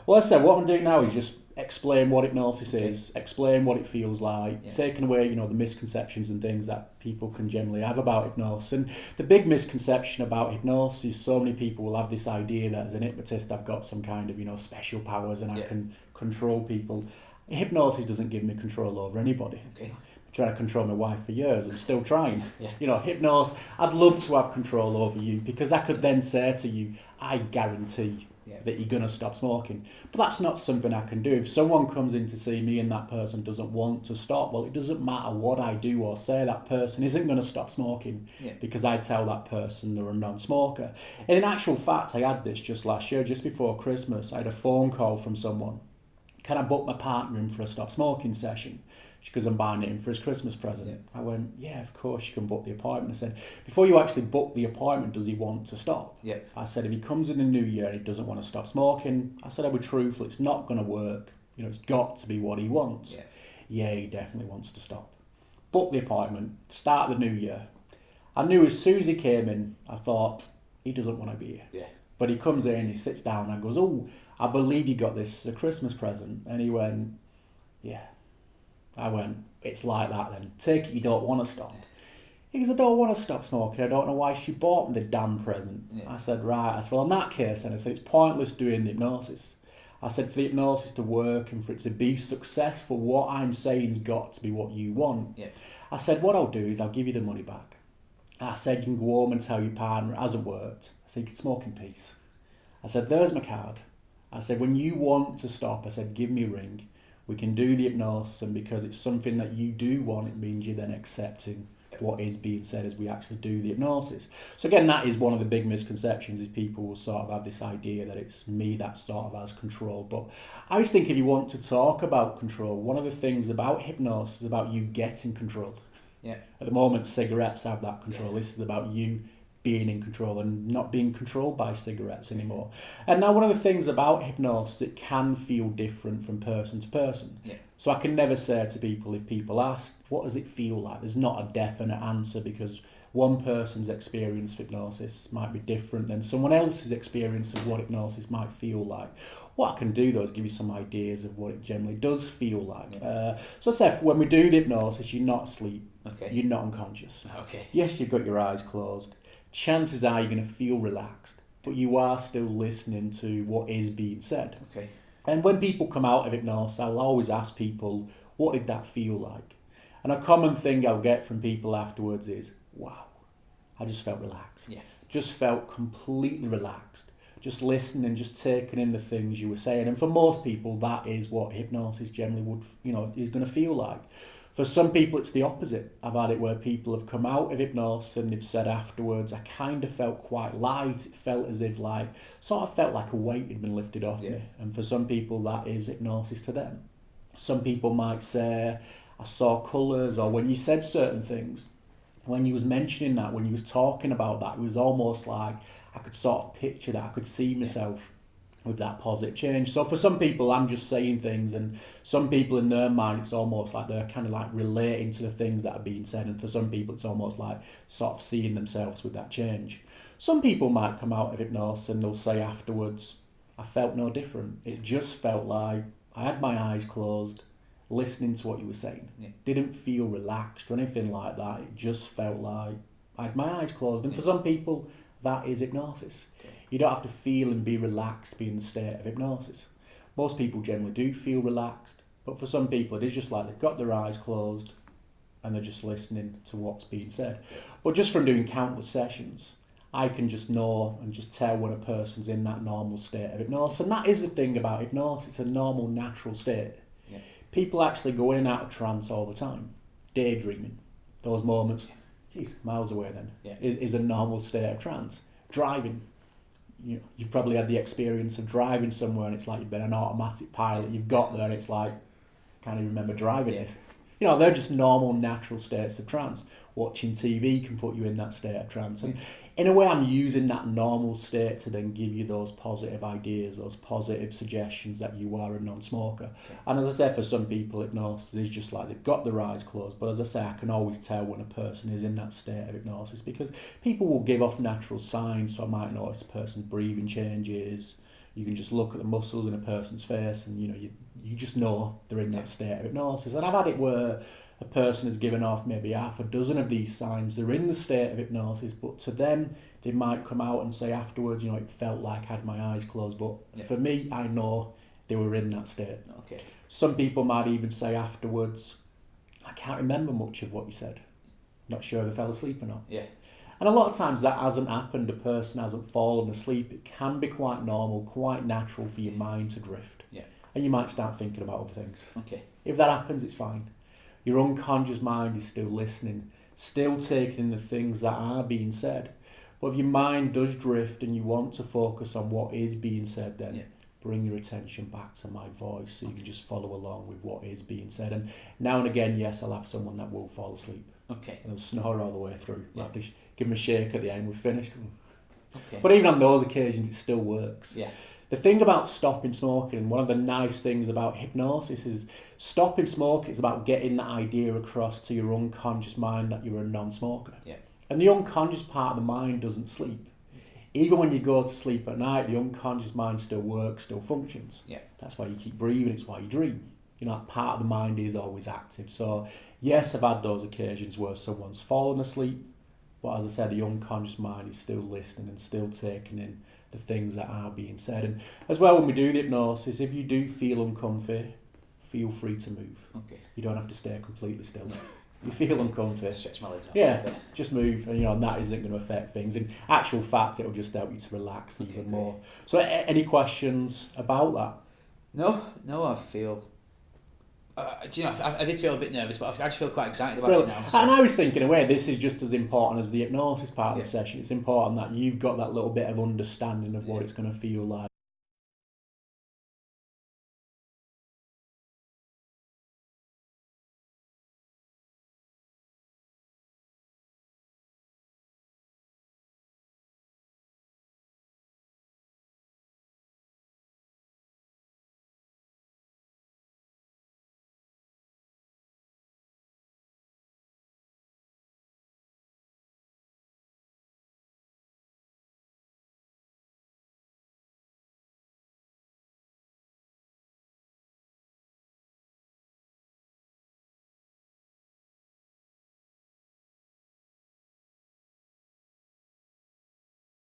Well, I said what I'm doing now is just explain what hypnosis is, explain what it feels like, taking away, the misconceptions and things that people can generally have about hypnosis. And the big misconception about hypnosis is so many people will have this idea that as an hypnotist I've got some kind of, special powers and I can control people. Hypnosis doesn't give me control over anybody. Okay. Trying to control my wife for years. I'm still trying. Yeah. Hypnosis, I'd love to have control over you because I could then say to you, I guarantee that you're going to stop smoking. But that's not something I can do. If someone comes in to see me and that person doesn't want to stop, well, it doesn't matter what I do or say, that person isn't going to stop smoking because I tell that person they're a non-smoker. And in actual fact, I had this just last year, just before Christmas. I had a phone call from someone. Can I book my partner in for a stop smoking session? Because I'm buying it in for his Christmas present. I went, yeah, of course you can book the appointment. I said, before you actually book the appointment, does he want to stop? I said, if he comes in the new year and he doesn't want to stop smoking, I said, I would truthful, it's not going to work. It's got to be what he wants. Yeah, he definitely wants to stop. Book the appointment, start the new year. I knew as soon as he came in, I thought, he doesn't want to be here. But he comes in, he sits down and goes, oh, I believe you got this as a Christmas present. And he went, yeah. I went, it's like that then. Take it you don't want to stop. He goes, I don't want to stop smoking. I don't know why she bought me the damn present. I said, right. I said, well, in that case, and I said, it's pointless doing the hypnosis. I said, for the hypnosis to work and for it to be successful, what I'm saying's got to be what you want. I said, what I'll do is I'll give you the money back. I said, you can go home and tell your partner it hasn't worked. I said, you can smoke in peace. I said, there's my card. I said, when you want to stop, I said, give me a ring. We can do the hypnosis, and because it's something that you do want, it means you're then accepting what is being said as we actually do the hypnosis. So again, that is one of the big misconceptions, is people will sort of have this idea that it's me that sort of has control. But I always think if you want to talk about control, one of the things about hypnosis is about you getting control. At the moment, cigarettes have that control. This is about you being in control and not being controlled by cigarettes anymore. And now one of the things about hypnosis, it can feel different from person to person. So I can never say to people, if people ask, what does it feel like? There's not a definite answer, because one person's experience of hypnosis might be different than someone else's experience of what hypnosis might feel like. What I can do though is give you some ideas of what it generally does feel like. So I said, when we do the hypnosis, you're not asleep. You're not unconscious. Yes, you've got your eyes closed. Chances are you're going to feel relaxed, but you are still listening to what is being said. And when people come out of hypnosis, I'll always ask people, what did that feel like? And a common thing I'll get from people afterwards is, wow, I just felt relaxed. Just felt completely relaxed. Just listening, just taking in the things you were saying. And for most people, that is what hypnosis generally would, is going to feel like. For some people, it's the opposite. I've had it where people have come out of hypnosis and they've said afterwards, I kind of felt quite light. It felt as if sort of felt like a weight had been lifted off me. And for some people, that is hypnosis to them. Some people might say, I saw colours, or when you said certain things, when you was mentioning that, when you was talking about that, it was almost like I could sort of picture that, I could see myself with that positive change. So for some people, I'm just saying things, and some people in their mind, it's almost like they're kind of like relating to the things that are being said, and for some people, it's almost like sort of seeing themselves with that change. Some people might come out of hypnosis and they'll say afterwards, I felt no different. It just felt like I had my eyes closed, listening to what you were saying. Didn't feel relaxed or anything like that. It just felt like I had my eyes closed. And for some people, that is hypnosis. You don't have to feel and be relaxed, be in the state of hypnosis. Most people generally do feel relaxed, but for some people it is just like they've got their eyes closed and they're just listening to what's being said. But just from doing countless sessions, I can just know and just tell when a person's in that normal state of hypnosis. And that is the thing about hypnosis, it's a normal, natural state. People actually go in and out of trance all the time. Daydreaming, those moments, miles away then, is a normal state of trance. Driving, you've probably had the experience of driving somewhere and it's like you've been an automatic pilot, you've got there and it's like, I can't even remember driving it. They're just normal, natural states of trance. Watching TV can put you in that state of trance. And in a way, I'm using that normal state to then give you those positive ideas, those positive suggestions that you are a non-smoker. And as I said, for some people, hypnosis is just like they've got their eyes closed. But as I say, I can always tell when a person is in that state of hypnosis, because people will give off natural signs. So I might notice a person's breathing changes, You can just look at the muscles in a person's face, and you just know they're in that state of hypnosis. And I've had it where a person has given off maybe half a dozen of these signs. They're in the state of hypnosis, but to them, they might come out and say afterwards, it felt like I had my eyes closed. But for me, I know they were in that state. Okay. Some people might even say afterwards, I can't remember much of what you said. Not sure if I fell asleep or not. Yeah. And a lot of times that hasn't happened. A person hasn't fallen asleep. It can be quite normal, quite natural for your mind to drift. Yeah. And you might start thinking about other things. Okay. If that happens, it's fine. Your unconscious mind is still listening, still taking in the things that are being said. But if your mind does drift and you want to focus on what is being said, then bring your attention back to my voice so you can just follow along with what is being said. And now and again, yes, I'll have someone that will fall asleep. Okay. And they'll snore all the way through. Yeah. Like, give them a shake at the end, we're finished. Okay. But even on those occasions, it still works. Yeah. The thing about stopping smoking, one of the nice things about hypnosis is stopping smoking is about getting that idea across to your unconscious mind that you're a non-smoker. Yeah. And the unconscious part of the mind doesn't sleep. Even when you go to sleep at night, the unconscious mind still works, still functions. Yeah. That's why you keep breathing, it's why you dream. That part of the mind is always active. So yes, I've had those occasions where someone's fallen asleep, but as I said, the unconscious mind is still listening and still taking in the things that are being said. And as well, when we do the hypnosis, if you do feel uncomfy, feel free to move. Okay. You don't have to stay completely still. You feel uncomfy. Stretch my legs out. Yeah, just move, and that isn't going to affect things. In actual fact, it'll just help you to relax even more. So, any questions about that? No, I feel. I did feel a bit nervous, but I just feel quite excited about it now. So. And I was thinking, in a way, this is just as important as the hypnosis part of the session. It's important that you've got that little bit of understanding of what it's going to feel like.